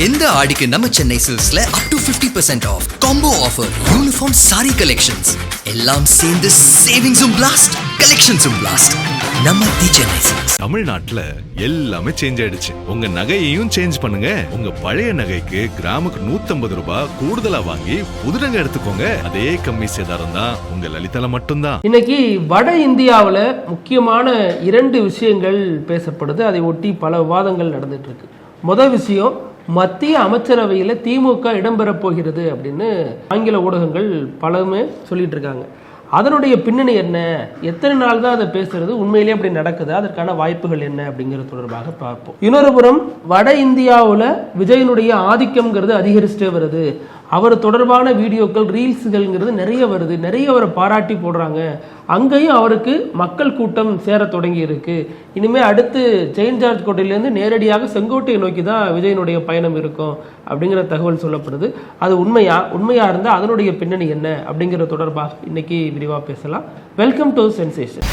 இந்த ஆடிக்கு நம்ம சென்னை சில்க்ஸ்ல up to 50% off combo offer, uniform sari collections எல்லாம் சேர்ந்து சேவிங்ஸும் பிளாஸ்ட், கலெக்ஷன்ஸும் பிளாஸ்ட். நம்ம தி சென்னை சில்க்ஸ். தமிழ்நாட்டுல எல்லாமே சேஞ்ச் ஆயிடுச்சு. உங்க நகையையும் சேஞ்ச் பண்ணுங்க. உங்க பழைய நகைக்கு கிராமுக்கு 150 ரூபாய் கூடுதலா வாங்கி புது நகை எடுத்துக்கோங்க. அதே கம்மி சேதாரம் தான் உங்க லலிதால மட்டும்தான். இன்னைக்கு வட இந்தியாவில் முக்கியமான 2 விஷயங்கள் பேசப்படுது. அதை ஒட்டி பல விவாதங்கள் நடந்துட்டு இருக்கு. முதல் விஷயம், மத்திய அமைச்சரவையில் திமுக இடம்பெறப் போகிறது அப்படின்னு ஆங்கில ஊடகங்கள் பலருமே சொல்லிட்டு இருக்காங்க. அதனுடைய பின்னணி என்ன, எத்தனை நாள் தான் அதை பேசுறது, உண்மையிலேயே அப்படி நடக்குது, அதற்கான வாய்ப்புகள் என்ன அப்படிங்கிறது தொடர்பாக பார்ப்போம். இன்னொரு புறம் வட இந்தியாவில் விஜயனுடைய ஆதிக்கம்ங்கிறது அதிகரிச்சுட்டே வருது. அவர் தொடர்பான வீடியோக்கள், ரீல்ஸுகள்ங்கிறது நிறைய வருது, நிறைய அவரை பாராட்டி போடுறாங்க. அங்கேயும் அவருக்கு மக்கள் கூட்டம் சேர தொடங்கி இருக்கு. இனிமேல் அடுத்து செயின்ட் ஜார்ஜ் கோட்டையிலேருந்து நேரடியாக செங்கோட்டையை நோக்கி தான் விஜயனுடைய பயணம் இருக்கும் அப்படிங்கிற தகவல் சொல்லப்படுது. அது உண்மையா இருந்தால் அதனுடைய பின்னணி என்ன அப்படிங்கிற தொடர்பாக இன்னைக்கு விரிவாக பேசலாம். Welcome to sensation.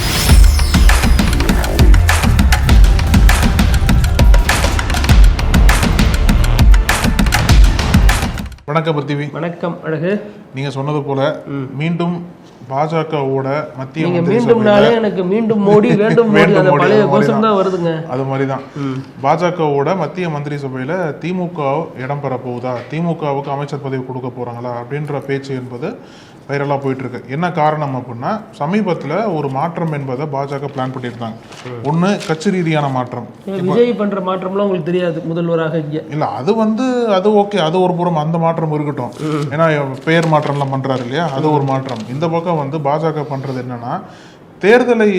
வணக்கம் பிருத்திவி. வணக்கம் அழகு. நீங்க சொன்னது போல மீண்டும் பாஜகவோட மத்திய எனக்கு மீண்டும் மோடி வேண்டும் வருதுங்க. அது மாதிரிதான் பாஜகவோட மத்திய மந்திரி சபையில திமுக இடம் பெற போகுதா, திமுகவுக்கு அமைச்சர் பதவி கொடுக்க போறாங்களா அப்படின்ற பேச்சு என்பது வைரலா போயிட்டு இருக்கு. என்ன காரணம் அப்படின்னா, சமீபத்துல ஒரு மாற்றம் என்பதை பாஜக பிளான் பண்ணியிருந்தாங்க. ஒண்ணு கட்சி ரீதியான மாற்றம். விஜய் பண்ற மாற்றம்லாம் உங்களுக்கு தெரியாது முதல்வராக இல்ல, அது ஓகே, அது ஒரு புறம் அந்த மாற்றம் இருக்கட்டும். ஏன்னா பெயர் மாற்றம் எல்லாம் பண்றாரு இல்லையா, அது ஒரு மாற்றம். இந்த பக்கம் வந்து பாஜக பண்றது என்னன்னா, தேர்தலை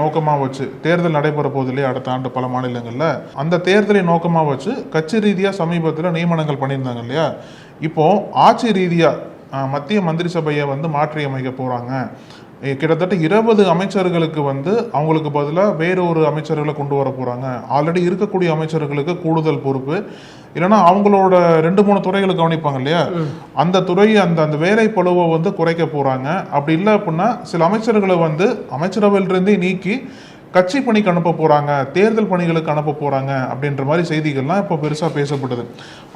நோக்கமாக வச்சு, தேர்தல் நடைபெற போது இல்லையா அடுத்த ஆண்டு பல மாநிலங்களில், அந்த தேர்தலை நோக்கமாக வச்சு கட்சி ரீதியாக சமீபத்தில் நியமனங்கள் பண்ணியிருந்தாங்க இல்லையா. இப்போ ஆட்சி ரீதியாக மத்திய மந்திரி சபையை வந்து மாற்றி அமைக்க போகிறாங்க. கிட்டத்தட்ட 20 அமைச்சர்களுக்கு வந்து அவங்களுக்கு பதிலாக வேறொரு அமைச்சர்களை கொண்டு வர போகிறாங்க. ஆல்ரெடி இருக்கக்கூடிய அமைச்சர்களுக்கு கூடுதல் பொறுப்பு, இல்லைன்னா அவங்களோட 2-3 துறைகளை கவனிப்பாங்க இல்லையா, அந்த துறை அந்த வேலை பளுவை வந்து குறைக்க போகிறாங்க. அப்படி இல்லை அப்படின்னா சில அமைச்சர்களை வந்து அமைச்சரவையிலிருந்தே நீக்கி கட்சி பணிக்கு அனுப்ப போகிறாங்க, தேர்தல் பணிகளுக்கு அனுப்ப போகிறாங்க அப்படின்ற மாதிரி செய்திகள்லாம் இப்போ பெருசாக பேசப்படுது.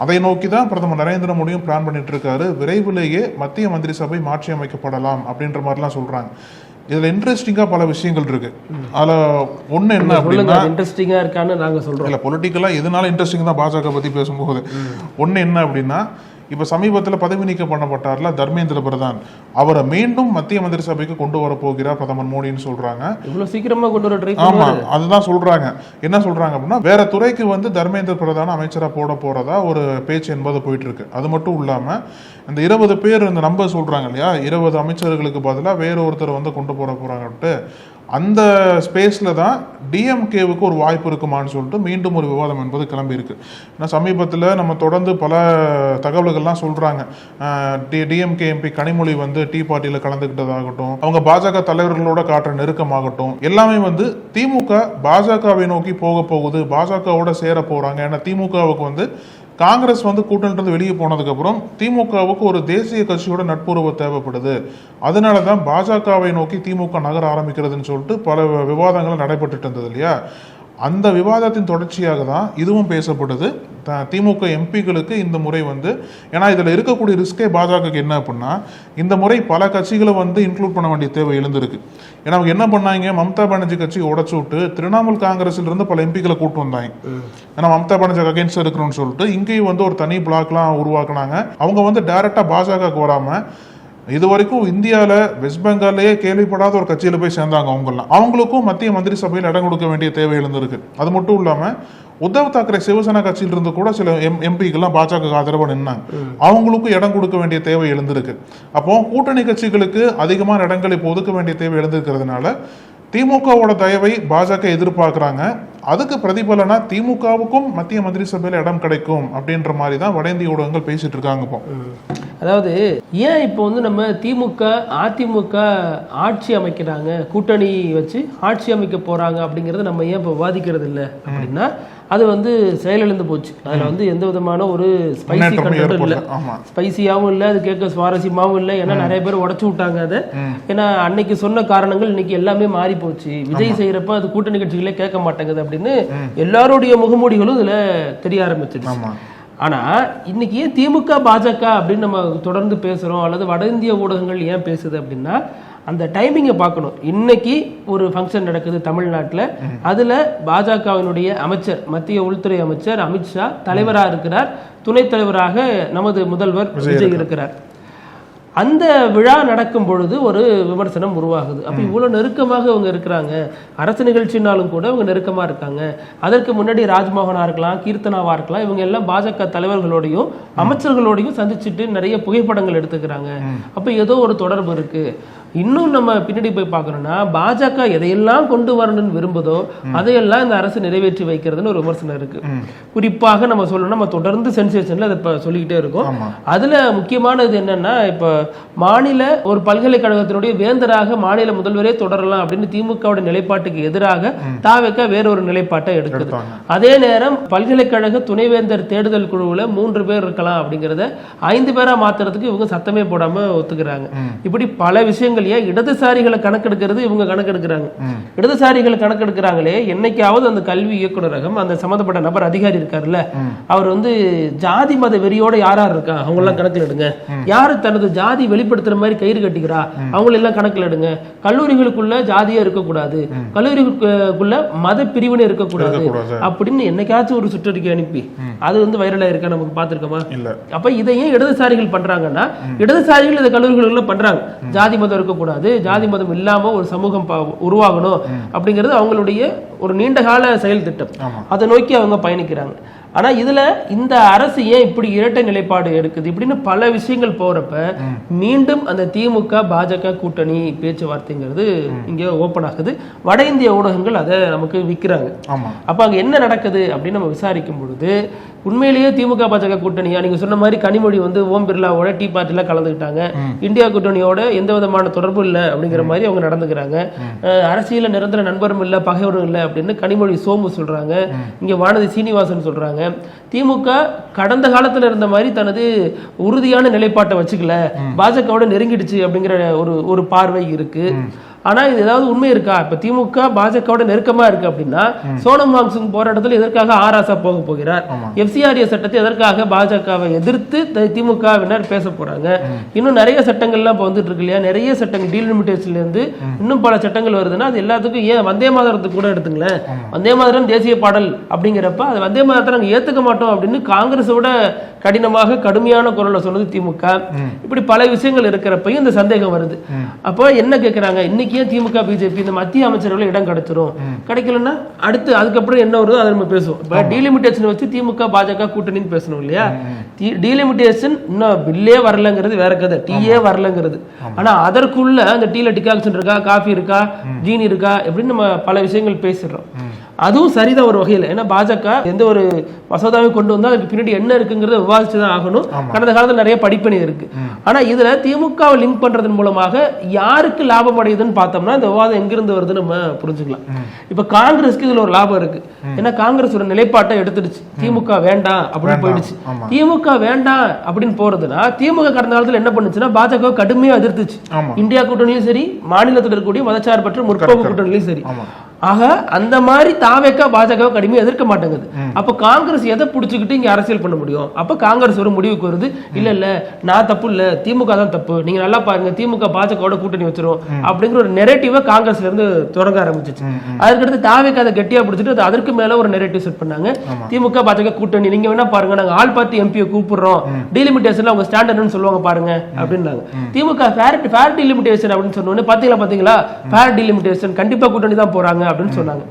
அதை நோக்கி தான் பிரதமர் நரேந்திர மோடியும் பிளான் பண்ணிட்டு இருக்காரு. விரைவிலேயே மத்திய மந்திரி சபை மாற்றி அமைக்கப்படலாம் அப்படின்ற மாதிரிலாம் சொல்கிறாங்க. இதில் இன்ட்ரெஸ்டிங்காக பல விஷயங்கள் இருக்கு. அதில் ஒன்று என்ன அப்படின்னா, இன்ட்ரெஸ்டிங்காக இருக்கான்னு நாங்கள் சொல்கிறோம். இல்லை, பொலிட்டிக்கலாக எதனால இன்ட்ரெஸ்டிங் தான் பாஜக பற்றி பேசும்போது. ஒன்று என்ன அப்படின்னா, இப்போ சமீபத்தில் பதவி நீக்கம் பண்ணப்பட்டார்ல தர்மேந்திர பிரதான், அவரை மீண்டும் மத்திய மந்திரி சபைக்கு கொண்டு வர போகிறார் பிரதமர் மோடின்னு சொல்றாங்க. இவ்வளவு சீக்கிரமா கொண்டு வர ட்ரை ஆமா, அதுதான் சொல்றாங்க. என்ன சொல்றாங்க அப்படின்னா, வேற துறைக்கு வந்து தர்மேந்திர பிரதான் அமைச்சரா போட போறதா ஒரு பேச்சு என்பது போயிட்டு இருக்கு. அது மட்டும் இல்லாம இந்த 20 பேர் இந்த நம்பர் சொல்றாங்க இல்லையா, 20 அமைச்சர்களுக்கு பதிலாக வேற ஒருத்தர் வந்து கொண்டு போறாங்கட்டு, அந்த ஸ்பேஸ்ல தான் டிஎம்கேவுக்கு ஒரு வாய்ப்பு இருக்குமான்னு சொல்லிட்டு மீண்டும் ஒரு விவாதம் என்பது கிளம்பி இருக்கு. ஏன்னா சமீபத்தில் நம்ம தொடர்ந்து பல தகவல்கள்லாம் சொல்றாங்க. டிஎம்கே எம்பி கனிமொழி வந்து டீ பார்ட்டியில் கலந்துக்கிட்டதாகட்டும், அவங்க பாஜக தலைவர்களோட காட்டுற நெருக்கமாகட்டும், எல்லாமே வந்து திமுக பாஜகவை நோக்கி போகுது, பாஜகவோட சேர போறாங்க. ஏன்னா திமுகவுக்கு வந்து காங்கிரஸ் வந்து கூட்டணிலிருந்து வெளியே போனதுக்கு அப்புறம் திமுகவுக்கு ஒரு தேசிய கட்சியோட நட்புறவு தேவைப்படுது. அதனால தான் பாஜகவை நோக்கி திமுக நகர ஆரம்பிக்கிறதுன்னு சொல்லிட்டு பல விவாதங்கள் நடைபெற்றுட்டு இருந்தது இல்லையா. அந்த விவாதத்தின் தொடர்ச்சியாக தான் இதுவும் பேசப்படுது. திமுக எம்பிகளுக்கு இந்த முறை வந்து, ஏன்னா இதில் இருக்கக்கூடிய ரிஸ்கே பாஜகவுக்கு என்ன அப்படின்னா, இந்த முறை பல கட்சிகளை வந்து இன்க்ளூட் பண்ண வேண்டிய தேவை எழுந்திருக்கு. ஏன்னா அவங்க என்ன பண்ணாங்க, மம்தா பானர்ஜி கட்சி உடச்சு விட்டு திரிணாமுல் காங்கிரஸ்ல இருந்து பல எம்பிக்களை கூட்டு வந்தாங்க. ஏன்னா மம்தா பானர்ஜி அகைன்ஸ்ட் இருக்கணும்னு சொல்லிட்டு இங்கேயும் வந்து ஒரு தனி பிளாக்லாம் உருவாக்குனாங்க. அவங்க வந்து டைரக்டா பாஜகவுக்கு வராம இது வரைக்கும் இந்தியாவில் வெஸ்ட் பெங்காலேயே கேள்விப்படாத ஒரு கட்சியில் போய் சேர்ந்தாங்க. அவங்களுக்கும் மத்திய மந்திரி சபையில் இடம் கொடுக்க வேண்டிய தேவை எழுந்திருக்கு. அது மட்டும் இல்லாமல் உத்தவ் தாக்கரே சிவசேனா கட்சியிலிருந்து கூட சில எம்பிக்கெல்லாம் பாஜக ஆதரவாக நின்னாங்க. அவங்களுக்கும் இடம் கொடுக்க வேண்டிய தேவை எழுந்திருக்கு. அப்போ கூட்டணி கட்சிகளுக்கு அதிகமான இடங்கள் இப்போ ஒதுக்க வேண்டிய தேவை எழுந்திருக்கிறதுனால திமுகவோட தயவை பாஜக எதிர்பார்க்குறாங்க. அதுக்கு பிரதிபலனா திமுகவுக்கும் மத்திய மந்திரி சபையில் இடம் கிடைக்கும் அப்படின்ற மாதிரி தான் வட இந்திய ஊடகங்கள் பேசிட்டு இருக்காங்க. இப்போ அதாவது ஏன் இப்போ வந்து நம்ம திமுக அதிமுக ஆட்சி அமைக்கிறாங்க, கூட்டணி வச்சு ஆட்சி அமைக்க போறாங்க அப்படிங்கறது நம்ம ஏன் இப்போ விவாதிக்கிறது இல்லை அப்படின்னா, அது வந்து செயலிழந்து போச்சு. அதில் வந்து எந்த விதமான ஒரு ஸ்பைசி கண்டென்ட்டும் இல்லை, ஸ்பைசியாகவும் இல்லை, அது கேட்க சுவாரஸ்யமாகவும் இல்லை. ஏன்னா நிறைய பேர் உடச்சு விட்டாங்க அதை. ஏன்னா அன்னைக்கு சொன்ன காரணங்கள் இன்னைக்கு எல்லாமே மாறி போச்சு. விஜய் செய்யறப்ப அது கூட்டணி கட்சிகளே கேட்க மாட்டேங்குது அப்படின்னு எல்லாருடைய முகமூடிகளும் இதுல தெரிய ஆரம்பிச்சிருச்சு. ஆனா இன்னைக்கு ஏன் திமுக பாஜக அப்படின்னு நம்ம தொடர்ந்து பேசுறோம் அல்லது வட இந்திய ஊடகங்கள் ஏன் பேசுது அப்படின்னா அந்த டைமிங்கை பார்க்கணும். இன்னைக்கு ஒரு ஃபங்க்ஷன் நடக்குது தமிழ்நாட்டில், அதுல பாஜகவினுடைய அமைச்சர், மத்திய உள்துறை அமைச்சர் அமித்ஷா தலைவராக இருக்கிறார், துணைத் தலைவராக நமது முதல்வர் விஜய் இருக்கிறார். அந்த விழா நடக்கும் பொழுது ஒரு விமர்சனம் உருவாகுது. அப்போ இவ்வளோ நெருக்கமாக அவங்க இருக்கிறாங்க, அரசு நிகழ்ச்சினாலும் கூட அவங்க நெருக்கமாக இருக்காங்க. அதற்கு முன்னாடி ராஜ்மோகனா இருக்கலாம், கீர்த்தனாவா இருக்கலாம், இவங்க எல்லாம் பாஜக தலைவர்களோடையும் அமைச்சர்களோடையும் சந்திச்சுட்டு நிறைய புகைப்படங்கள் எடுத்துக்கிறாங்க. அப்போ ஏதோ ஒரு தொடர்பு இருக்கு. இன்னும் நம்ம பின்னாடி போய் பார்க்கணும்னா பாஜக எதையெல்லாம் கொண்டு வரணும்னு விரும்புதோ அதையெல்லாம் இந்த அரசு நிறைவேற்றி வைக்கிறதுன்னு ஒரு விமர்சனம் இருக்கு. குறிப்பாக நம்ம சொல்லணும், நம்ம தொடர்ந்து சென்சேஷன்ல அதை சொல்லிக்கிட்டே இருக்கோம். அதுல முக்கியமானது என்னன்னா, இப்ப மாநில ஒரு பல்கலைக்கழகத்தினுடைய வேந்தராக மாநில முதல்வரே தொடரலாம் அப்படின்னு திமுகவுடைய நிலைப்பாட்டுக்கு எதிராக தாவேக வேறொரு நிலைப்பாட்டை எடுக்குது. அதே நேரம் பல்கலைக்கழக துணைவேந்தர் தேடுதல் குழுவுல 3 பேர் இருக்கலாம் அப்படிங்கிறத 5 பேரா மாத்துறதுக்கு இவங்க சத்தமே போடாம ஒத்துக்கிறாங்க. இப்படி பல விஷயங்கள். இடதுசாரிகளை கணக்கெடுக்கிறது இவங்க கணக்கெடுக்கிறாங்க. இடதுசாரிகளை கணக்கெடுக்கிறாங்களே, என்னைக்காவது அந்த கல்வி இயக்குநரகம் அந்த சம்பந்தப்பட்ட நபர் அதிகாரி இருக்காருல்ல, அவர் வந்து ஜாதி மத வெறியோட யார் இருக்கா அவங்க எல்லாம் கணக்கில் எடுங்க. யாரு தனது ஜாதி வெளிப்படுத்துற மாதிரி கயிறு கட்டிக்கிறா அவங்களை எல்லாம் கணக்கில் எடுங்க. கல்லூரிகளுக்குள்ள ஜாதியா இருக்கக்கூடாது, கல்லூரிகளுக்குள்ள மத பிரிவினை இருக்கக்கூடாது அப்படின்னு என்னைக்காச்சும் ஒரு சுற்றறிக்கை அனுப்பி அது வந்து வைரலா இருக்கா நமக்கு பார்த்திருக்கோமா? அப்ப இதையும் இடதுசாரிகள் பண்றாங்கன்னா, இடதுசாரிகள் இந்த கல்லூரிகளுக்குள்ள பண்றாங்க. ஜாதி மதம் இருக்கக்கூடாது, ஜாதி மதம் இல்லாம ஒரு சமூகம் உருவாகணும் அப்படிங்கிறது அவங்களுடைய ஒரு நீண்ட கால செயல் திட்டம். அதை நோக்கி அவங்க பயணிக்கிறாங்க. ஆனா இதுல இந்த அரசு ஏன் இப்படி இரட்டை நிலைப்பாடு எடுக்குது இப்படின்னு பல விஷயங்கள் போறப்ப மீண்டும் அந்த திமுக பாஜக கூட்டணி பேச்சுவார்த்தைங்கிறது இங்க ஓபன் ஆகுது. வட இந்திய ஊடகங்கள் அதை நமக்கு விற்கிறாங்க. அப்ப அங்க என்ன நடக்குது அப்படின்னு நம்ம விசாரிக்கும் பொழுது உண்மையிலேயே திமுக பாஜக கூட்டணியா, நீங்க சொன்ன மாதிரி கனிமொழி வந்து ஓம் பிர்லாவோட டீ பார்ட்டில கலந்துக்கிட்டாங்க, இந்தியா கூட்டணியோட எந்த விதமான தொடர்பும் இல்லை அப்படிங்கிற மாதிரி அவங்க நடந்துக்கிறாங்க. அரசியல நிரந்தர நண்பரும் இல்லை பகைவரும் இல்லை அப்படின்னு கனிமொழி சோமு சொல்றாங்க. இங்க வானதி சீனிவாசன் சொல்றாங்க. திமுக கடந்த காலத்துல இருந்த மாதிரி தனது உறுதியான நிலைப்பாட்டை வச்சுக்கல, பாஜகவோட நெருங்கிடுச்சு அப்படிங்கிற ஒரு பார்வை இருக்கு. ஆனா இது ஏதாவது உண்மை இருக்கா? இப்ப திமுக பாஜகவோட நெருக்கமா இருக்கு அப்படின்னா சோனம் வாங்சுங் போற இடத்துல எதற்காக ஆராசா போக போகிறார்? FCRA சட்டத்தை எதற்காக பாஜகவை எதிர்த்து திமுகவினர் பேச போறாங்க? இன்னும் நிறைய சட்டங்கள்லாம் இப்ப வந்துட்டு இருக்கு இல்லையா? நிறைய சட்டங்கள் டீலிமிட்டேஷன்ல இருந்து இன்னும் பல சட்டங்கள் வருதுன்னா அது எல்லாத்துக்கும் ஏன் வந்தே மாதரத்துக்கு கூட எடுத்துங்களேன். வந்தே மாதரம் தேசிய பாடல் அப்படிங்கிறப்ப அது வந்தே மாதரத்தை நாங்க ஏத்துக்க மாட்டோம் அப்படின்னு காங்கிரஸோட கடினமாக கடுமையான குரலை சொன்னது திமுக. இப்படி பல விஷயங்கள் இருக்கிறப்பையும் இந்த சந்தேகம் வருது. அப்போ என்ன கேட்கிறாங்க, இன்னைக்கு திமுக பிஜேபி இந்த மத்திய அமைச்சர்கள் இடம் கிடைச்சிரும், கிடைக்கலன்னா அடுத்து அதுக்கப்புறம் என்ன வருதோ அதை நம்ம பேசுவோம். இப்ப டீலிமிட்டேஷன் வச்சு திமுக பாஜக கூட்டணின்னு பேசணும் இல்லையா? டீலிமிட்டேஷன் இன்னும் பில்லே வரலங்கிறது வேற கதை, டீயே வரலங்கிறது. ஆனா அதற்குள்ள அந்த டீல டிகாக்ஷன் இருக்கா, காஃபி இருக்கா, ஜீனி இருக்கா எப்படின்னு நம்ம பல விஷயங்கள் பேசிடுறோம். அதுவும் சரிதான் ஒரு வகையில். ஏன்னா பாஜக எந்த ஒரு மசோதாவை கொண்டு வந்தா அதுக்கு பின்னாடி என்ன இருக்குங்கிறத விவாதிச்சுதான் ஆகணும். கடந்த காலத்தில் நிறைய படிப்பினை இருக்கு. ஆனா இதுல திமுகவை லிங்க் பண்றதன் மூலமாக யாருக்கு லாபம் அடையுதுன்னு பார்த்தோம்னா இந்த விவாதம் எங்கிருந்து வருதுன்னு நம்ம புரிஞ்சுக்கலாம். இப்ப காங்கிரஸ்க்கு இதுல ஒரு லாபம் இருக்கு. ஏன்னா காங்கிரஸ் ஒரு நிலைப்பாட்டை எடுத்துடுச்சு, திமுக வேண்டாம் அப்படின்னு போயிடுச்சு. திமுக வேண்டாம் அப்படின்னு போறதுன்னா திமுக கடந்த காலத்துல என்ன பண்ணுச்சுன்னா பாஜக கடுமையா எதிர்த்துச்சு. இந்தியா கூட்டணியும் சரி, மாநிலத்தில் இருக்கக்கூடிய மதச்சார்பற்ற முற்போக்கு கூட்டணியும் சரி. ஆக அந்த மாதிரி தாவேக பாஜக கடுமையா எதிர்க்க மாட்டேங்குது. அப்ப காங்கிரஸ் எதை பிடிச்சுக்கிட்டு இங்க அரசியல் பண்ண முடியும்? அப்ப காங்கிரஸ் ஒரு முடிவுக்கு வருது, இல்ல இல்ல நான் தப்பு இல்ல, திமுக தான் தப்பு, நீங்க நல்லா பாருங்க திமுக பாஜகவோட கூட்டணி வச்சிரும் அப்படிங்கிற ஒரு நெரேட்டிவ காங்கிரஸ்ல இருந்து தொடங்க ஆரம்பிச்சிச்சு. அதுக்கடுத்து தாவேக அதை கெட்டியா பிடிச்சிட்டு அதற்கு மேல ஒரு நெரேட்டிவ் செட் பண்ணாங்க. திமுக பாஜக கூட்டணி நீங்க வேணா பாருங்க, நாங்க ஆல் பார்ட்டி எம்பியை கூப்பிடுறோம், டீலிமிட்டேஷன்ல அவங்க ஸ்டாண்டர்ட்னு சொல்லுவாங்க பாருங்க அப்படின்னாங்க. திமுக ஃபேர் டீலிமிட்டேஷன் அப்படின்னு சொன்னோன்னு பாத்தீங்களா ஃபேர் டீலிமிட்டேஷன் கண்டிப்பா கூட்டணி தான் போறாங்க அப்படின்னு சொன்னாங்க.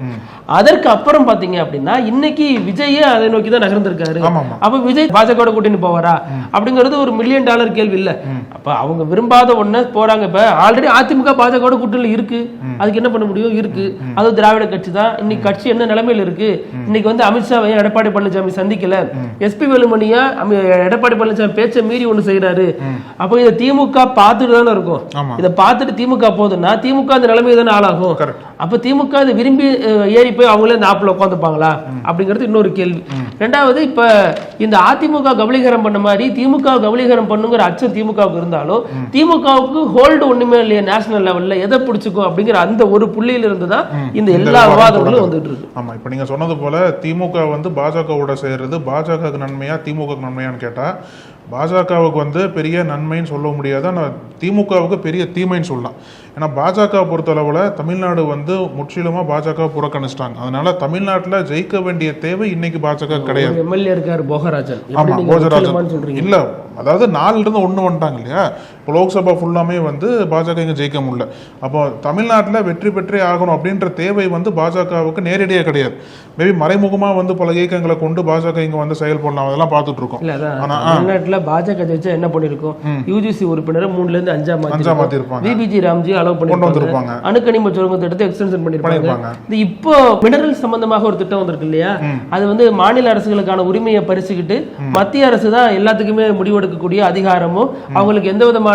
அதற்கு அப்புறம் பாத்தீங்க அப்படின்னா இன்னைக்கு விஜயே அதை நோக்கி தான் நகர்ந்திருக்காரு. அப்ப விஜய் பாஜக கூட்டணி போவாரா அப்படிங்கிறது ஒரு $1 மில்லியன் கேள்வி இல்ல. அப்ப அவங்க விரும்பாத ஒண்ணு போறாங்க. இப்ப ஆல்ரெடி அதிமுக பாஜக கூட்டணி இருக்கு, அதுக்கு என்ன பண்ண முடியும்? இருக்கு, அது திராவிட கட்சி தான். இன்னைக்கு கட்சி என்ன நிலைமையில இருக்கு? இன்னைக்கு வந்து அமித்ஷாவை எடப்பாடி பழனிசாமி சந்திக்கல, SP வேலுமணியா எடப்பாடி பழனிசாமி பேச்ச மீறி ஒண்ணு செய்யறாரு. அப்ப இதை திமுக பார்த்துட்டு தானே இருக்கும். இதை பார்த்துட்டு திமுக போதுன்னா திமுக அந்த நிலைமை தானே ஆளாகும். அப்ப திமுக விரும்பி ஏறி போய் அவங்களே இந்த ஆப்பில் உட்காந்துப்பாங்களா அப்படிங்கிறது இன்னொரு கேள்வி. ரெண்டாவது, இப்ப இந்த அதிமுக கபலீகரம் பண்ண மாதிரி திமுக கபலீகரம் பண்ணுங்கிற அச்சம் திமுகவுக்கு இருந்தாலும் திமுகவுக்கு ஹோல்டு ஒண்ணுமே இல்லையா நேஷனல் லெவல்ல, எதை பிடிச்சிக்கும் அப்படிங்கிற அந்த ஒரு புள்ளியில இருந்து தான் இந்த எல்லா விவாதங்களும் வந்துட்டு இருக்கு. ஆமா, இப்ப நீங்க சொன்னது போல திமுக வந்து பாஜகவோட சேர்றது பாஜக நன்மையா திமுக நன்மையான்னு கேட்டா பாஜகவுக்கு வந்து பெரிய நன்மைன்னு சொல்ல முடியாது, ஆனால் திமுகவுக்கு பெரிய தீமைன்னு சொல்லலாம். ஏன்னா பாஜக பொறுத்தளவில் தமிழ்நாடு வந்து முற்றிலுமா பாஜக புறக்கணிச்சிட்டாங்க. அதனால தமிழ்நாட்டில் ஜெயிக்க வேண்டிய தேவை இன்னைக்கு பாஜக கிடையாது. எம்எல்ஏ இருக்காரு போகராஜன். ஆமா, போகராஜன் இல்ல, அதாவது 4 இருந்து 1 வந்துட்டாங்க இல்லையா. இப்போ லோக்சபா ஃபுல்லாமே வந்து பாஜக இங்கே ஜெயிக்க முடியல. அப்போ தமிழ்நாட்டில் வெற்றி பெற்றே ஆகணும் அப்படின்ற தேவை வந்து பாஜகவுக்கு நேரடியாக கிடையாது. மேபி மறைமுகமா வந்து பல இயக்கங்களை கொண்டு பாஜக இங்க வந்து செயல்படலாம், அதெல்லாம் பார்த்துட்டு இருக்கோம். தமிழ்நாட்டில் பாஜக ஜெயிச்சா என்ன பண்ணிருக்கோம், யூஜிசி உறுப்பினர் 3ல இருந்து 5 மாத்தி இருப்பாங்க, பிபிஜி ராம்ஜி அலோவ் பண்ணிருப்பாங்க, அணுக்கனிம சுரங்க திட்டத்தை எக்ஸ்டென்ஷன் பண்ணிருப்பாங்க. இப்போ மினரல் சம்பந்தமாக ஒரு திட்டம் வந்திருக்கு இல்லையா, அது வந்து மாநில அரசுகளுக்கான உரிமையை பறிச்சுக்கிட்டு மத்திய அரசு தான் எல்லாத்துக்குமே முடிவெடுக்கக்கூடிய அதிகாரமும் அவங்களுக்கு எந்த விதமான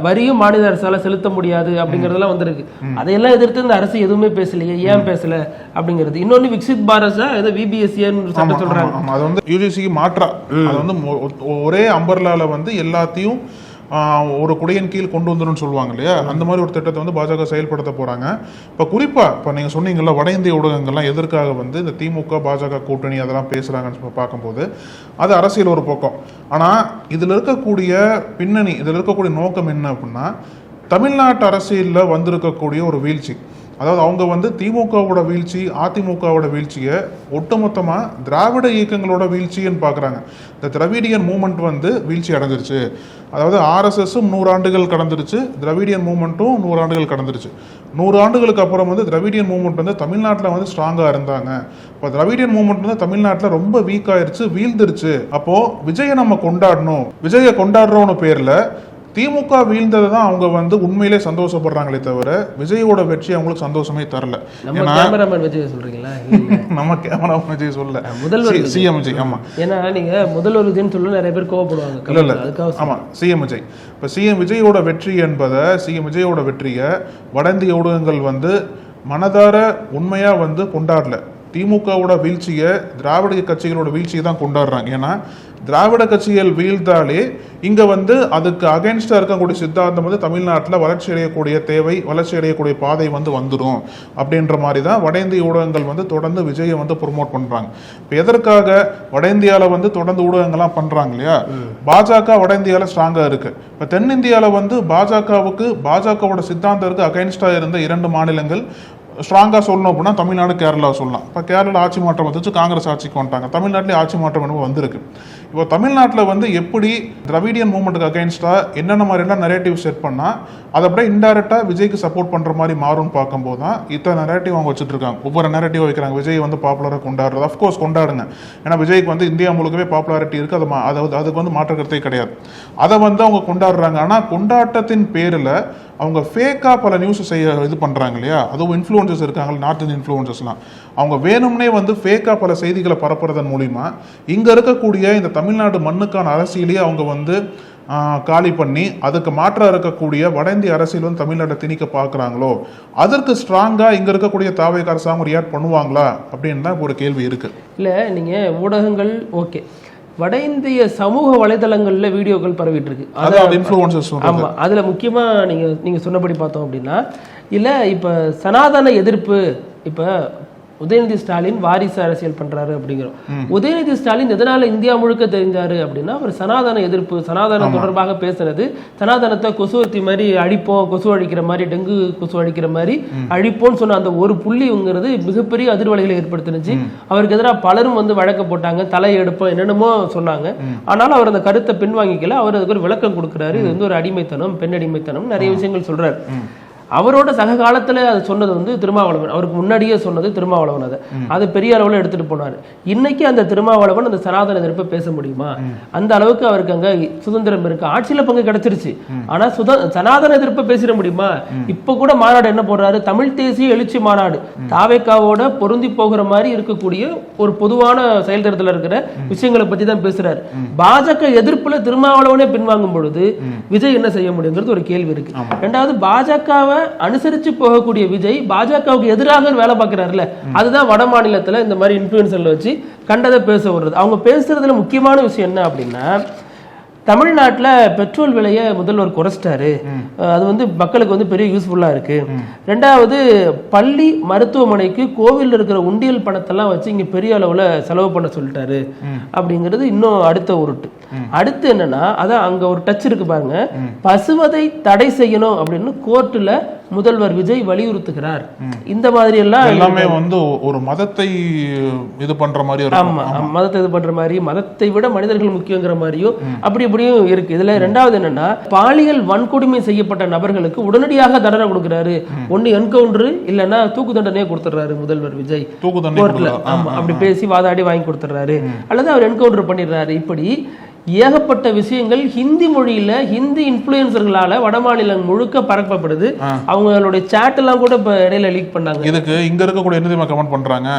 வரியும் மாநில அரசால செலுத்த முடியாது அப்படிங்கறதெல்லாம் வந்திருக்கு. அதையெல்லாம் எதிர்த்து இந்த அரசு எதுவுமே பேசலையே, ஏன் பேசல அப்படிங்கிறது. இன்னொன்னு விக்சித் பாரத் ஏதோ விபிஎஸ்சின்னு சொல்றாங்க, அது வந்து யூஜிசிக்கு மாற்றா, அது வந்து ஒரே அம்பர்லால வந்து எல்லாத்தையும் ஒரு குடையின் கீழ் கொண்டு வந்துடும் சொல்லுவாங்க இல்லையா, அந்த மாதிரி ஒரு திட்டத்தை வந்து பாஜக செயல்படுத்த போறாங்க. இப்போ குறிப்பா இப்போ நீங்க சொன்னீங்கல்ல வட இந்திய ஊடகங்கள்லாம் எதற்காக வந்து இந்த திமுக பாஜக கூட்டணி அதெல்லாம் பேசுறாங்கன்னு பார்க்கும்போது அது அரசியல் ஒரு பக்கம். ஆனா இதுல இருக்கக்கூடிய பின்னணி, இதுல இருக்கக்கூடிய நோக்கம் என்ன அப்படின்னா தமிழ்நாட்டு அரசியலில் வந்திருக்கக்கூடிய ஒரு வீழ்ச்சி. அதாவது அவங்க வந்து திமுகவோட வீழ்ச்சி அதிமுகவோட வீழ்ச்சியை ஒட்டுமொத்தமாக திராவிட இயக்கங்களோட வீழ்ச்சின்னு பார்க்குறாங்க. இந்த திராவிடியன் மூமெண்ட் வந்து வீழ்ச்சி அடைஞ்சிருச்சு. அதாவது ஆர்எஸ்எஸும் 100 ஆண்டுகள் கடந்துருச்சு, திராவிடியன் மூமெண்ட்டும் 100 ஆண்டுகள் கடந்துருச்சு. 100 ஆண்டுகளுக்கு அப்புறம் வந்து திராவிடியன் மூமெண்ட் வந்து தமிழ்நாட்டில் வந்து ஸ்ட்ராங்காக இருந்தாங்க. இப்போ திராவிடியன் மூமெண்ட் வந்து தமிழ்நாட்டில் ரொம்ப வீக் ஆயிருச்சு, வீழ்ந்துருச்சு. அப்போது விஜயை நம்ம கொண்டாடணும், விஜயை கொண்டாடுறோன்னு பேரில் திமுக வீழ்ந்ததை தான் அவங்க வந்து உண்மையிலே சந்தோஷப்படுறாங்களே தவிர விஜயோட வெற்றி அவங்களுக்கு சந்தோஷமே தரல. நம்ம கேமராமேன் விஜய் சொல்றீங்களா? நம்ம கேமராமேன் விஜய் சொல்ல, முதல்வர் சிஎம் விஜய். ஆமா, ஏன்னா நீங்க முதல்வர் விஜய்னு சொல்ல நிறைய பேர் கோவப்படுவாங்க. இல்ல ஆமா, சிஎம் விஜய். இப்ப சிஎம் விஜயோட வெற்றி என்பதை, சிஎம் விஜயோட வெற்றியை வட இந்திய ஊடகங்கள் வந்து மனதார உண்மையா வந்து கொண்டாடல. திமுகவோட வீழ்ச்சியை திராவிட கட்சிகளோட வீழ்ச்சியை தான் கொண்டாடுறாங்க. ஏன்னா திராவிட கட்சிகள் வீழ்ந்தாலே இங்க வந்து அதுக்கு அகைன்ஸ்டா இருக்கக்கூடிய சித்தாந்தம் வந்து தமிழ்நாட்டில் வளர்ச்சி அடையக்கூடிய தேவை, வளர்ச்சி அடையக்கூடிய பாதை வந்து வந்துடும் அப்படின்ற மாதிரி தான் வட இந்திய ஊடகங்கள் வந்து தொடர்ந்து விஜயை வந்து ப்ரொமோட் பண்றாங்க. இப்போ எதற்காக வட இந்தியாவில் வந்து தொடர்ந்து ஊடகங்கள்லாம் பண்றாங்க இல்லையா, பாஜக வட இந்தியாவில் ஸ்ட்ராங்கா இருக்கு. இப்போ தென்னிந்தியாவில் வந்து பாஜகவோட சித்தாந்தத்துக்கு அகைன்ஸ்டா இருந்த 2 மாநிலங்கள் ஸ்ட்ராங்காக சொல்லணும் அப்படின்னா தமிழ்நாடு, கேரளா சொல்லலாம். இப்போ கேரளா ஆட்சி மாற்றம் வந்துச்சு, காங்கிரஸ் ஆட்சிக்கு வந்துட்டாங்க. தமிழ்நாட்டிலே ஆட்சி மாற்றம் என்னவோ வந்திருக்கு. இப்போ தமிழ்நாட்டில் வந்து எப்படி திராவிடியன் மூவ்மெண்ட்டுக்கு அகைன்ஸ்டா என்னென்ன மாதிரிலாம் நரேட்டிவ் செட் பண்ணால் அதை அப்படியே இன்டைரக்டாக விஜய்க்கு சப்போர்ட் பண்ணுற மாதிரி மாறும்னு பார்க்கும்போது தான் இத்தனை நரேட்டிவ் அவங்க வச்சுட்டு இருக்காங்க. ஒவ்வொரு நரேட்டிவ் வைக்கிறாங்க. விஜய் வந்து பாப்புலராக கொண்டாடுறது, அஃப்கோர்ஸ் கொண்டாடுங்க, ஏன்னா விஜய்க்கு வந்து இந்தியா முழுக்கவே பாப்புலாரிட்டி இருக்குது, அதுக்கு வந்து மாற்று கருத்தே கிடையாது. அதை வந்து அவங்க கொண்டாடுறாங்க. ஆனால் கொண்டாட்டத்தின் பேரில் அவங்க ஃபேக்காக பல நியூஸ் இது பண்ணுறாங்க இல்லையா, அதுவும் இன்ஃப்ளூயன்சஸ் இருக்காங்க, நார்த் இந்தியன் இன்ஃப்ளூயன்சஸ்லாம். அவங்க வேணும்னே வந்து ஃபேக்காக பல செய்திகளை பரப்புறதன் மூலிமா இங்கே இருக்கக்கூடிய இந்த தமிழ்நாடு மண்ணுக்கான அரசியலையே அவங்க வந்து காலி பண்ணி அதுக்கு மாற்றாக இருக்கக்கூடிய வட இந்திய அரசியல் வந்து தமிழ்நாட்டை திணிக்க பார்க்குறாங்களோ, அதற்கு ஸ்ட்ராங்காக இங்கே இருக்கக்கூடிய தாவேக அரசாங்கம் ரியாக்ட் பண்ணுவாங்களா அப்படின்னு தான் ஒரு கேள்வி இருக்குது. இல்லை, நீங்கள் ஊடகங்கள் ஓகே, வட இந்திய சமூக வலைதளங்களில் வீடியோக்கள் பரவிட்டு இருக்கு. ஆமாம், அதில் முக்கியமாக நீங்கள் சொன்னபடி பார்த்தோம் அப்படின்னா, இல்லை இப்போ சனாதன எதிர்ப்பு, இப்போ உதயநிதி ஸ்டாலின் வாரிசு அரசியல் பண்றாரு அப்படிங்கிறோம். உதயநிதி ஸ்டாலின் எதனால இந்தியா முழுக்க தெரிஞ்சாரு அப்படின்னா, அவர் சனாதன எதிர்ப்பு, சனாதனம் தொடர்பாக பேசுறது, சனாதனத்தை கொசுவத்தி மாதிரி அழிப்போம், கொசு அழிக்கிற மாதிரி, டெங்கு கொசு அழிக்கிற மாதிரி அழிப்போம்னு சொன்ன அந்த ஒரு புள்ளிங்கிறது மிகப்பெரிய அதிர்வலைகளை ஏற்படுத்தினுச்சு. அவருக்கு எதிராக பலரும் வந்து வழக்கு போட்டாங்க, தலை எடுப்போம் என்னென்னமோ சொன்னாங்க. ஆனாலும் அவர் அந்த கருத்தை பின்வாங்கிக்கல. அவர் அதுக்கு ஒரு விளக்கம் கொடுக்குறாரு, இது வந்து ஒரு அடிமைத்தனம், பெண் அடிமைத்தனம், நிறைய விஷயங்கள் சொல்றாரு. அவரோட சக காலத்துல அது சொன்னது வந்து திருமாவளவன், அவருக்கு முன்னாடியே சொன்னது திருமாவளவன். அதை பெரிய அளவுல எடுத்துட்டு போனாரு. இன்னைக்கு அந்த திருமாவளவன் அந்த சனாதன எதிர்ப்பை பேச முடியுமா? அந்த அளவுக்கு அவருக்கு அங்க சுதந்திரம் இருக்கு, ஆட்சியில பங்கு கிடைச்சிருச்சு. ஆனா சனாதன எதிர்ப்பை பேசிட முடியுமா? இப்ப கூட மாநாடு என்ன போடுறாரு, தமிழ் தேசிய எழுச்சி மாநாடு, தாவேக்காவோட பொருந்தி போகிற மாதிரி இருக்கக்கூடிய ஒரு பொதுவான செயல்திட்டத்தில் இருக்கிற விஷயங்களை பத்தி தான் பேசுறாரு. பாஜக எதிர்ப்புல திருமாவளவனே பின்வாங்கும் பொழுது விஜய் என்ன செய்ய முடியுங்கிறது ஒரு கேள்வி இருக்கு. ரெண்டாவது, பாஜகவை அனுசரிச்சு போகக்கூடிய விஜய் பாஜகவுக்கு எதிராக வேலை பார்க்கிறாருல்ல, அதுதான் வட மாநிலத்துல இந்த மாதிரி இன்ஃபுளுசர்ல வச்சு கண்டதை பேச வருது. அவங்க பேசுறதுல முக்கியமான விஷயம் என்ன அப்படின்னா, தமிழ்நாட்டில் பெட்ரோல் விலையை முதல்வர் குறைச்சிட்டாரு, அது வந்து மக்களுக்கு வந்து பெரிய யூஸ்ஃபுல்லாக இருக்கு. ரெண்டாவது, பள்ளி மருத்துவமனைக்கு கோவில் இருக்கிற உண்டியல் பணத்தெல்லாம் வச்சு இங்கே பெரிய அளவில் செலவு பண்ண சொல்லிட்டாரு அப்படிங்கிறது இன்னும் அடுத்த உருட்டு. அடுத்து என்னன்னா, அதான் அங்கே ஒரு டச் இருக்கு பாருங்க, பசுவதை தடை செய்யணும் அப்படின்னு கோர்ட்டில் முதல்வர் விஜய் வலியுறுத்துகிறார். இந்த மாதிரி எல்லாம் எல்லாமே வந்து ஒரு மதத்தை இது பண்ற மாதிரி, ஆமா மதத்தை இது பண்ற மாதிரி, மதத்தை விட மனிதர்கள் முக்கியங்கிற மாதிரியும் அப்படி இப்படியும் இருக்கு. இதுல ரெண்டாவது என்னன்னா, பாலியல் வன்கொடுமை செய்யப்பட்ட நபர்களுக்கு உடனடியாக தண்டனை கொடுக்கிறாரு. ஒன்னு என்கவுண்டர் இல்லைன்னா தூக்கு தண்டனையே கொடுத்துறாரு முதல்வர் விஜய். தூக்கு தண்டனை அப்படி பேசி வாதாடி வாங்கி கொடுத்துறாரு, அல்லது அவர் என்கவுண்டர் பண்ணிடுறாரு. இப்படி ஏகப்பட்ட விஷயங்கள் ஹிந்தி மொழியில ஹிந்தி இன்ஃபுளுசர்களால வட மாநிலம் முழுக்க பரப்பப்படுது. அவங்களுடைய சாட் எல்லாம் கூட இப்ப இடையில லீக் பண்ணாங்க. இதுக்கு இங்க இருக்கக்கூடிய என்ன தெரியுமா கமெண்ட் பண்றாங்க,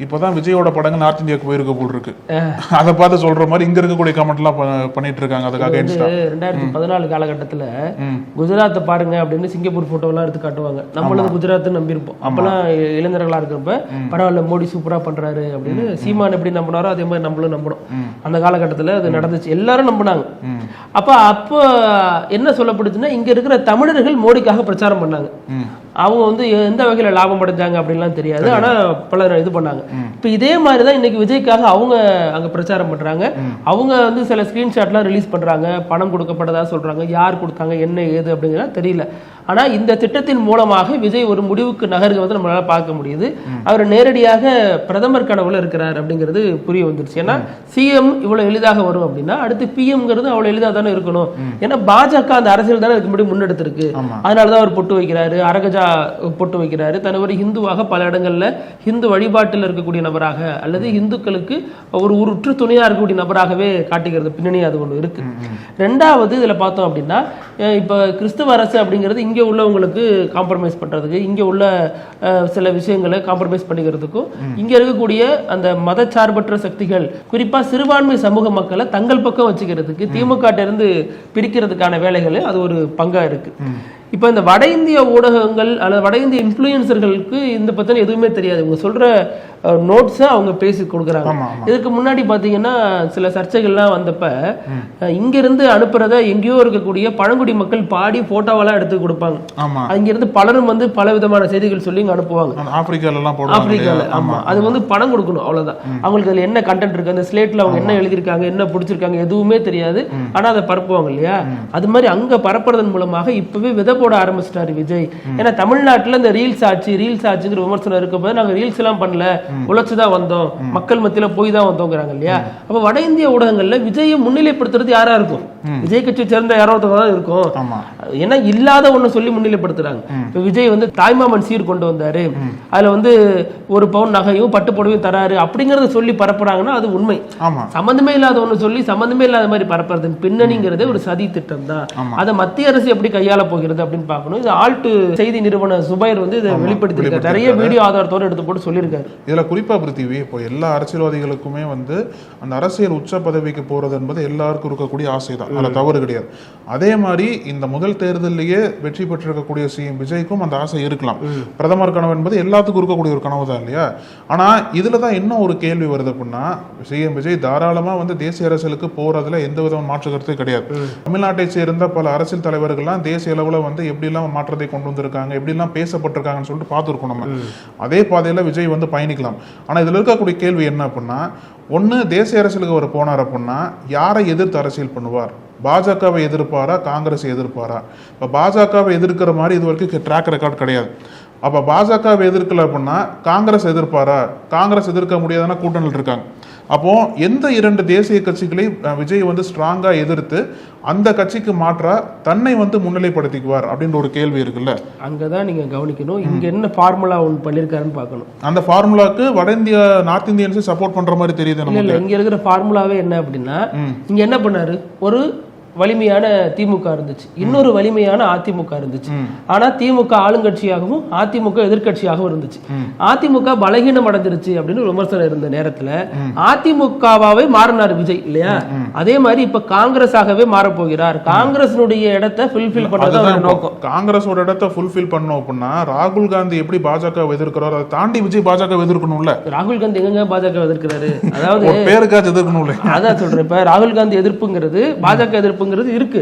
இப்பதான் விஜயோட படங்கள் நார்த் இந்தியாவுக்கு போயிருக்க போல் இருக்கு, அதை பார்த்து சொல்ற மாதிரி இங்க இருக்கக்கூடிய கமெண்ட் எல்லாம் பண்ணிட்டு இருக்காங்க. அதுக்காக 2014 காலகட்டத்துல குஜராத்தை பாருங்க அப்படின்னு சிங்கப்பூர் போட்டோ எல்லாம் எடுத்து காட்டுவாங்க. நம்மளும் குஜராத் நம்பியிருப்போம். அப்பெல்லாம் இளைஞர்களா இருக்கிறப்ப பரவாயில்ல மோடி சூப்பரா பண்றாரு அப்படின்னு சீமான் எப்படி நம்பினாரோ அதே மாதிரி நம்மளும் நம்பணும். அந்த காலகட்டத்துல அது நடந்துச்சு, எல்லாரும் நம்பினாங்க. அப்ப என்ன சொல்லப்படுச்சுன்னா, இங்க இருக்கிற தமிழர்கள் மோடிக்காக பிரச்சாரம் பண்ணாங்க. அவங்க வந்து எந்த வகையில லாபம் அடைஞ்சாங்க அப்படின்லாம் தெரியாது, ஆனா பலர் இது பண்ணாங்க. இப்ப இதே மாதிரிதான் இன்னைக்கு விஜய்க்காக அவங்க அங்க பிரச்சாரம் பண்றாங்க. அவங்க வந்து சில ஸ்கிரீன்ஷாட்லாம் ரிலீஸ் பண்றாங்க, பணம் கொடுக்கப்பட்டதா சொல்றாங்க. யார் கொடுத்தாங்க என்ன ஏது அப்படிங்கிறத தெரியல. ஆனா இந்த திட்டத்தின் மூலமாக விஜய் ஒரு முடிவுக்கு நகர்வது நம்மளால பார்க்க முடியுது. அவர் நேரடியாக பிரதமர் கனவுல இருக்கிறார் அப்படிங்கிறது புரிய வந்துருச்சு. ஏன்னா சிஎம் இவ்வளவு எளிதாக வரும் அப்படின்னா அடுத்து பிஎம்ங்கிறது அவ்வளவு எளிதாக தானே இருக்கணும். ஏன்னா பாஜக அந்த அரசியல் தானே இதுக்கு முன்னாடி முன்னெடுத்திருக்கு. அதனாலதான் அவர் பொட்டு வைக்கிறாரு, அரகஜா பொட்டு வைக்கிறாரு. தன் ஒரு ஹிந்துவாக பல இடங்கள்ல ஹிந்து வழிபாட்டில் இருக்கக்கூடிய நபராக அல்லது இந்துக்களுக்கு ஒரு உற்று துணையா இருக்கக்கூடிய நபராகவே காட்டுகிறது. பின்னணி அது ஒண்ணு இருக்கு. ரெண்டாவது இதுல பார்த்தோம் அப்படின்னா, இப்ப கிறிஸ்துவ அரசு அப்படிங்கிறது இங்க உள்ளவங்களுக்கு காம்ப்ரமைஸ் பண்றதுக்கு, இங்க உள்ள சில விஷயங்களை காம்ப்ரமைஸ் பண்ணிக்கிறதுக்கும், இங்க இருக்கக்கூடிய அந்த மதச்சார்பற்ற சக்திகள் குறிப்பா சிறுபான்மை சமூக மக்களை தங்கள் பக்கம் வச்சுக்கிறதுக்கு, திமுக இருந்து பிரிக்கிறதுக்கான வேலைகள் அது ஒரு பங்கா இருக்கு. இப்போ இந்த வட இந்திய ஊடகங்கள் அல்லது வட இந்திய இன்ஃப்ளூயன்சர்களுக்கு இந்த பத்தின எதுவுமே தெரியாது. இவங்க சொல்ற நோட்ஸை அவங்க பேசி கொடுக்குறாங்க. இதுக்கு முன்னாடி பார்த்தீங்கன்னா சில சர்ச்சைகள்லாம் வந்தப்ப இங்கிருந்து அனுப்புறத எங்கேயோ இருக்கக்கூடிய பழங்குடி மக்கள் பாடி போட்டோவெல்லாம் எடுத்து கொடுப்பாங்க. அங்கிருந்து பலரும் வந்து பல விதமான செய்திகள் சொல்லி இங்க அனுப்புவாங்க. ஆப்பிரிக்கால ஆமா, அது வந்து பணம் கொடுக்கணும், அவ்வளவுதான். அவங்களுக்கு அதுல என்ன கண்டென்ட் இருக்கு, அந்த ஸ்லேட்ல அவங்க என்ன எழுதியிருக்காங்க, என்ன பிடிச்சிருக்காங்க எதுவுமே தெரியாது. ஆனா அதை பரப்புவாங்க இல்லையா. அது மாதிரி அங்க பரப்புறதன் மூலமாக இப்பவே விதை போட ஆரம்பிச்சிட்டாரு விஜய். ஏன்னா தமிழ்நாட்டுல இந்த ரீல்ஸ் ஆச்சுங்கிற விமர்சனம் இருக்கும்போது நாங்க ரீல்ஸ் எல்லாம் பண்ணல, உழைச்சுதான் வந்தோம், மக்கள் மத்தியில போய் தான் வந்தோங்கிறாங்க இல்லையா. அப்ப வட இந்திய ஊடகங்கள்ல விஜயை முன்னிலைப்படுத்துறது யாரா இருக்கும்? விஜய் கட்சியை சேர்ந்த யாரோ தான் இருக்கும். ஏன்னா இல்லாத ஒண்ணு சொல்லி முன்னிலைப்படுத்துறாங்க. இப்ப விஜய் வந்து தாய்மாமன் சீர் கொண்டு வந்தாரு, அதுல வந்து ஒரு பவுன் நகையும் பட்டு புடவையும் தராரு அப்படிங்கறத சொல்லி பரப்புறாங்கன்னா அது உண்மை. சம்பந்தமே இல்லாத ஒண்ணு சொல்லி சம்பந்தமே இல்லாத மாதிரி பரப்புறது பின்னணிங்கிறது ஒரு சதி திட்டம் தான். அதை மத்திய அரசு எப்படி கையாள போகிறது அப்படின்னு பார்க்கணும். இது ஆல்ட் செய்தி நிறுவன சுபைர் வந்து இதை வெளிப்படுத்திருக்காரு. நிறைய வீடியோ ஆதாரத்தோடு எடுத்து போட்டு சொல்லியிருக்காரு. இதுல குறிப்பா பிருத்திவி, இப்போ எல்லா அரசியல்வாதிகளுக்குமே வந்து அந்த அரசியல் உச்ச பதவிக்கு போறது என்பது எல்லாருக்கும் இருக்கக்கூடிய ஆசை தான், அதுல தவறு கிடையாது. அதே மாதிரி இந்த முதல் தேர்தலிலேயே வெற்றி பெற்றிருக்கக்கூடிய சிஎம் விஜய்க்கும் அந்த ஆசை இருக்கலாம். பிரதமர் கனவு என்பது எல்லாத்துக்கும் இருக்கக்கூடிய ஒரு கனவு தான் இல்லையா. ஆனா இதுலதான் இன்னும் ஒரு கேள்வி வருது அப்படின்னா, சிஎம் விஜய் தாராளமா வந்து தேசிய அரசியலுக்கு போறதுல எந்த விதமான மாற்று கருத்தே கிடையாது. தமிழ்நாட்டை சேர்ந்த பல அரசியல் தலைவர்கள்லாம் தேசிய அளவுல வந்து எப்படி எல்லாம் மாற்றத்தை கொண்டு வந்திருக்காங்க, எப்படி எல்லாம் பேசப்பட்டிருக்காங்கன்னு சொல்லிட்டு பார்த்துருக்கோம். நம்ம அதே பாதையில விஜய் வந்து பயணிக்கலாம். ஆனா இதுல இருக்கக்கூடிய கேள்வி என்ன அப்படின்னா, ஒன்னு தேசிய அரசியலுக்கு அவர் போனார் அப்படின்னா யாரை எதிர்த்து அரசியல் பண்ணுவார்? பாஜகவை எதிர்ப்பாரா, காங்கிரஸ் எதிர்ப்பாரா? இப்ப பாஜகவை எதிர்க்கிற மாதிரி இது வரைக்கும் ட்ராக் ரெக்கார்ட் கிடையாது. அப்ப பாஜகவை எதிர்க்கல அப்படின்னா காங்கிரஸ் எதிர்ப்பாரா? காங்கிரஸ் எதிர்க்க முடியாதுன்னா கூட்டணியில் இருக்காங்க. அப்போ எந்த இரண்டு தேசிய கட்சிகளை விஜய் வந்து ஸ்ட்ராங்கா எதிர்த்து அந்த கட்சிக்கு மாற்றா தன்னை வந்து முன்னிலைப்படுத்திக்குவார் அப்படின்ற ஒரு கேள்வி இருக்குல்ல. அங்கதான் நீங்க கவனிக்கணும். இங்க என்ன ஃபார்முலா ஒன்று பண்ணிருக்காருன்னு பார்க்கணும். அந்த ஃபார்முலாக்கு வட இந்தியா நார்த் இந்தியன்ஸ் சப்போர்ட் பண்ற மாதிரி தெரியுது. இல்ல இங்க இருக்கிற ஃபார்முலாவே என்ன அப்படின்னா, இங்க என்ன பண்ணாரு, ஒரு வலிமையான திமுக இருந்துச்சு, இன்னொரு வலிமையான அதிமுக இருந்துச்சு. ஆனா திமுக ஆளுங்கட்சியாகவும் அதிமுக எதிர்கட்சியாகவும் இருந்துச்சு. அதிமுக பலகீனம் அடைஞ்சிருச்சு அப்படின்னு விமர்சனம் இருந்த நேரத்துல அதிமுகவாவே மாறினார் விஜய் இல்லையா? அதே மாதிரி இப்ப காங்கிரஸாகவே மாறப்போகிறார். காங்கிரஸினுடைய இடத்தை ஃபுல்ஃபில் பண்றது நோக்கம். காங்கிரஸோட இடத்தை ஃபுல்ஃபில் பண்ணோம் அப்படின்னா ராகுல் காந்தி எப்படி பாஜக எதிர்க்கிறாரோ அதை தாண்டி விஜய் பாஜக எதிர்க்கணும்ல. ராகுல் காந்தி எங்க பாஜக எதிர்க்கிறாரு? அதாவது பேருக்காச்சும் எதிர்க்கணும்ல. அதான் சொல்றேன், இப்ப ராகுல் காந்தி எதிர்ப்புங்கிறது பாஜக எதிர்ப்புங்கிறது இருக்கு.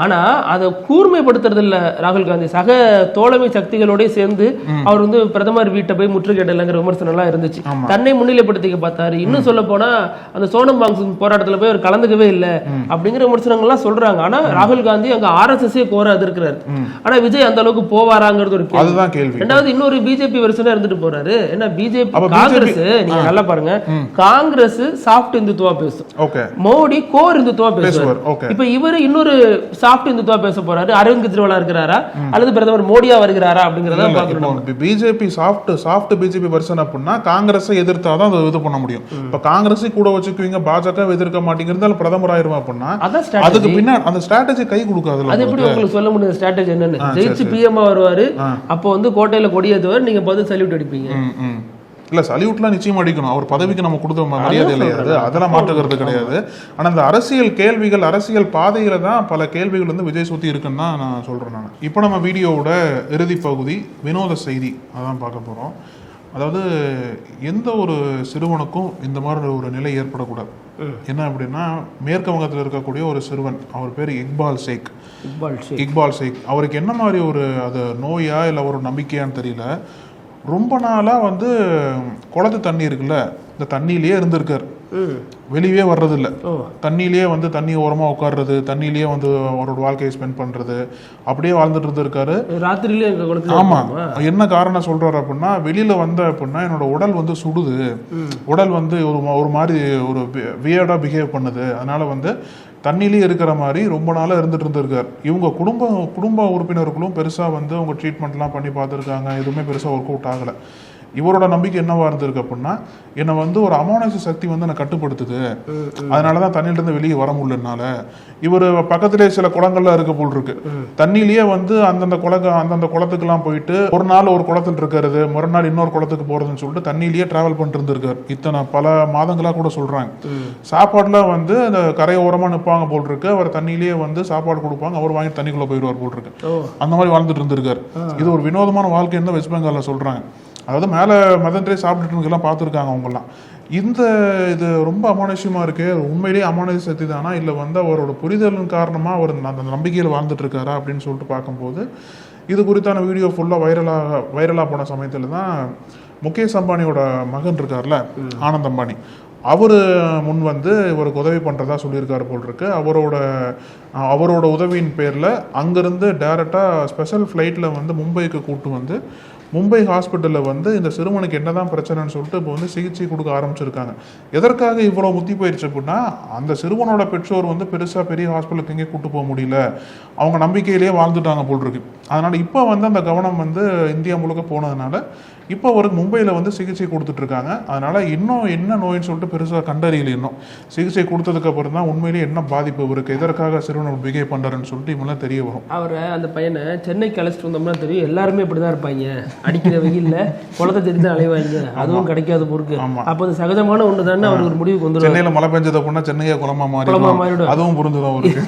ஆனா அதை கூர்மைப்படுத்துறது இல்ல ராகுல் காந்தி. சக தோழமை சக்திகளோட சேர்ந்து அவர் வந்து பிரதமர் வீட்டை போய் முற்றுகையிடலைங்கிற விமர்சனம் எல்லாம் இருந்துச்சு. தன்னை முன்னிலைப்படுத்திக்க பார்த்தாரு. இன்னும் சொல்ல போனா அந்த சோனம் வாங்ஸிங் போராட்டத்துல போய் அவர் கலந்துக்கவே இல்லை அப்படிங்கிற விமர்சனங்கள் எல்லாம் சொல்றாங்க. ஆனா ராகுல் காந்தி அங்க RSS கோர எதிர்க்கிறாரு. ஆனா விஜய் அந்த அளவுக்கு போவாராங்கிறது ஒரு கேள்வி. ரெண்டாவது இன்னொரு பிஜேபி வெர்ஷனா இருந்துட்டு போறாரு. என்ன பிஜேபி காங்கிரஸ், நீங்க நல்லா பாருங்க, காங்கிரஸ் சாஃப்ட் இந்துத்துவா பேசும், மோடி கோர் இந்துத்துவா பேசுவார். இப்ப இவரு இன்னொரு சாஃப்ட் இந்துத்துவா பேச போறாரு. அரவிந்த் கெஜ்ரிவாலா இருக்கிறாரா அல்லது பிரதமர் மோடியா வருகிறாரா அப்படிங்கறத பாக்கணும். பிஜேபி சாஃப்ட் பிஜேபி வெர்ஷன் அப்படின்னா காங்கிரஸ் எதிர்த்தாதான் அதை இது பண்ண முடியும். இப்ப காங்கிரஸ் கூட வச்சுக்குவீங்க, பாஜக எதிர்க்க மாட்டேங்கிறது பிரதமர் ஆயிருமா அப்படின்னா அதுக்கு பின்னாடி அந்த ஸ்ட்ராட்டஜி கை கொடுக்காது. அது எப்படி உங்களுக்கு சொல்ல முடியும் ஸ்ட்ராட்டஜி என்னன்னு? ஜெயிச்சு பிஎம் வருவாரு, அப்போ வந்து கோட்டையில கொடியேற்றுவார், நீங்க பார்த்து சல்யூட் அடிப்பீங்க. இல்ல சல்யூட்லாம் நிச்சயம் அடிக்கணும். அவர் பதவிக்கு நம்ம கொடுத்த மரியாதை இல்லையாது, அதெல்லாம் மாற்றுகிறது கிடையாது. ஆனா அந்த அரசியல் கேள்விகள், அரசியல் பாதையில தான் பல கேள்விகள் வந்து விஜய் சுத்தி இருக்குன்னு தான் நான் சொல்றேன். நான் இப்போ நம்ம வீடியோவோட இறுதி பகுதி வினோத செய்தி அதான் பார்க்க போறோம். அதாவது எந்த ஒரு சிறுவனுக்கும் இந்த மாதிரி ஒரு நிலை ஏற்படக்கூடாது. என்ன அப்படின்னா, மேற்கு வங்கத்தில் இருக்கக்கூடிய ஒரு சிறுவன், அவர் பேர் இக்பால் ஷேக். அவருக்கு என்ன மாதிரி ஒரு அது நோயா இல்லை ஒரு நம்பிக்கையான்னு தெரியல. ரொம்ப நாளாக வந்து குளத்து தண்ணி இருக்குல்ல, இந்த தண்ணியிலேயே இருந்திருக்காரு, வெளியே வர்றதில்லை. தண்ணியிலேயே வந்து தண்ணி ஓரமாக உட்கார்றது, தண்ணியிலேயே வந்து அவரோட வாழ்க்கையை ஸ்பெண்ட் பண்ணுறது, அப்படியே வாழ்ந்துட்டு இருந்திருக்காரு. ராத்திரியிலே. ஆமாம். என்ன காரணம் சொல்கிறாரு அப்படின்னா, வெளியில் வந்த அப்படின்னா என்னோட உடல் வந்து சுடுது, உடல் வந்து ஒரு மாதிரி ஒரு வியர்டாக பிஹேவ் பண்ணுது, அதனால வந்து தண்ணியிலே இருக்கிற மாதிரி ரொம்ப நாளாக இருந்துட்டு இருந்திருக்கார். இவங்க குடும்ப உறுப்பினர்களும் பெருசாக வந்து அவங்க ட்ரீட்மெண்ட்லாம் பண்ணி பார்த்துருக்காங்க, எதுவுமே பெருசாக ஒர்க் அவுட் ஆகலை. இவரோட நம்பிக்கை என்னவா இருந்திருக்கு அப்படின்னா, என்னை வந்து ஒரு அமானுஷ சக்தி வந்து என்னை கட்டுப்படுத்துது, அதனாலதான் தண்ணியிலிருந்து வெளியே வர முடியலனால. இவர் பக்கத்திலே சில குளங்கள்லாம் இருக்க போல் இருக்கு, தண்ணியிலேயே வந்து அந்தந்த குளத்துக்கெல்லாம் போயிட்டு ஒரு நாள் ஒரு குளத்தில் இருக்கிறது, மறுநாள் இன்னொரு குளத்துக்கு போறதுன்னு சொல்லிட்டு தண்ணியிலேயே டிராவல் பண்ணிட்டு இருந்திருக்காரு. இத்தனை பல மாதங்களா கூட சொல்றாங்க. சாப்பாடுல வந்து அந்த கரையோரமா நிற்பாங்க போல் இருக்கு, அவர் தண்ணியிலேயே வந்து சாப்பாடு கொடுப்பாங்க, அவர் வாங்கி தண்ணிக்குள்ள போயிடுவார் போல் இருக்கு. அந்த மாதிரி வாழ்ந்துட்டு இருந்திருக்காரு. இது ஒரு வினோதமான வாழ்க்கைன்னு தான் வெஸ்ட் பெங்கால்ல சொல்றாங்க. அதாவது மேலே மதன்றே சாப்பிட்டுட்டுலாம் பார்த்துருக்காங்க அவங்கெல்லாம். இது ரொம்ப அமானுஷ்யமாக இருக்குது. உண்மையிலேயே அமானுஷ்ய சக்தி தானா இல்லை வந்து அவரோட புரிதலின் காரணமாக அவர் அந்த நம்பிக்கையில் வாழ்ந்துட்டு இருக்காரா அப்படின்னு சொல்லிட்டு பார்க்கும்போது இது குறித்தான வீடியோ ஃபுல்லாக வைரலாக போன சமயத்தில் தான் முகேஷ் அம்பானியோட மகன் இருக்கார்ல, ஆனந்த் அம்பானி, அவர் முன் வந்து இவருக்கு உதவி பண்ணுறதா சொல்லியிருக்காரு போல் இருக்கு. அவரோட உதவியின் பேரில் அங்கேருந்து டைரெக்டாக ஸ்பெஷல் ஃப்ளைட்டில் வந்து மும்பைக்கு கூப்பிட்டு வந்து மும்பை ஹாஸ்பிட்டலில் வந்து இந்த சிறுவனுக்கு என்னதான் பிரச்சனைன்னு சொல்லிட்டு இப்போ வந்து சிகிச்சை கொடுக்க ஆரம்பிச்சிருக்காங்க. எதற்காக இவ்வளோ முத்தி போயிடுச்சு அப்படின்னா, அந்த சிறுவனோட பெற்றோர் வந்து பெரிய ஹாஸ்பிட்டலுக்கு எங்கேயும் கூட்டு போக முடியல, அவங்க நம்பிக்கையிலேயே வாழ்ந்துட்டாங்க போல் இருக்கு. அதனால இப்போ வந்து அந்த கவனம் வந்து இந்தியா முழுக்க போனதுனால இப்போ அவருக்கு மும்பையில் வந்து சிகிச்சை கொடுத்துட்டு இருக்காங்க. அதனால இன்னும் என்ன நோயின்னு சொல்லிட்டு பெருசாக கண்டறியல. இன்னும் சிகிச்சை கொடுத்ததுக்கு அப்புறம் தான் உண்மையிலேயே என்ன பாதிப்பு இவருக்கு, எதற்காக சிறுவன் பிஹேவ் பண்றாருன்னு சொல்லிட்டு இவங்களாம் தெரிய வரும். அவரை அந்த பையனை சென்னைக்கு அழைச்சிட்டு வந்தோம்னா தெரியும், எல்லாருமே இப்படிதான் இருப்பாங்க, அடிக்கிற வெயில்ல குளத்தை தெரிந்து அலைவாங்க, அதுவும் கிடைக்காத பொறுக்கு. அப்போ அது சகஜமான ஒன்று தானே அவர் ஒரு முடிவுக்கு வந்துடும். சென்னையில மழை பெஞ்சது அப்படின்னா சென்னையே குளமா மாறிடும், அதுவும் புரிஞ்சுதான் அவருக்கு.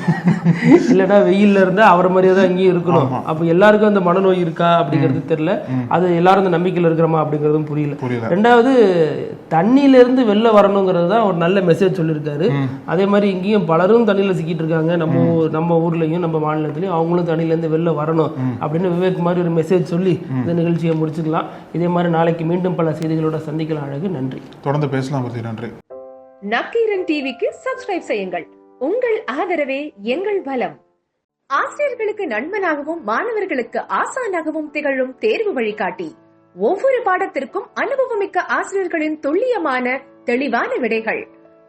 இல்லைன்னா வெயில்ல இருந்தா அவரை மாதிரியே தான் இங்கேயும் இருக்கணும். அப்போ எல்லாருக்கும் அந்த மனநோய் இருக்கா அப்படிங்கிறது தெரியல, அது எல்லாரும் அந்த நம்பிக்கையில் இருக்கிறோமா அப்படிங்கிறதும் புரியல. ரெண்டாவது, தண்ணியில இருந்து வெளில வரணுங்கிறது தான் ஒரு நல்ல மெசேஜ் சொல்லியிருக்காரு. அதே மாதிரி இங்கேயும் பலரும் தண்ணியில சிக்கிட்டு இருக்காங்க, நம்ம ஊர்லயும் நம்ம மாநிலத்திலயும், அவங்களும் தண்ணியில இருந்து வெளில வரணும் அப்படின்னு விவேக் மாதிரி ஒரு மெசேஜ் சொல்லி இந்த நிகழ்ச்சியை முடிச்சுக்கலாம். இதே மாதிரி நாளைக்கு மீண்டும் பல செய்திகளோட சந்திக்கலாம். அழகு, நன்றி. தொடர்ந்து பேசலாம். நன்றி. நக்கீரன் டிவிக்கு சப்ஸ்கிரைப் செய்யுங்கள். உங்கள் ஆதரவே எங்கள் பலம். ஆசிரியர்களுக்கு நண்பனாகவும் மாணவர்களுக்கு ஆசானாகவும் திகழும் தேர்வு வழிகாட்டி. ஒவ்வொரு பாடத்திற்கும் அனுபவமிக்க ஆசிரியர்களின் துல்லியமான தெளிவான விடைகள்.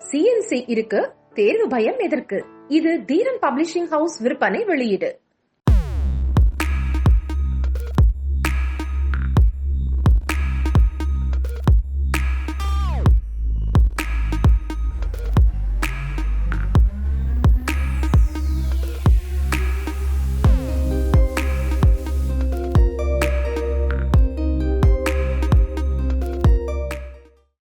CNC இருக்கு, தேர்வு பயம் எதற்கு? இது தீரன் பப்ளிஷிங் ஹவுஸ் விற்பனை வெளியீடு.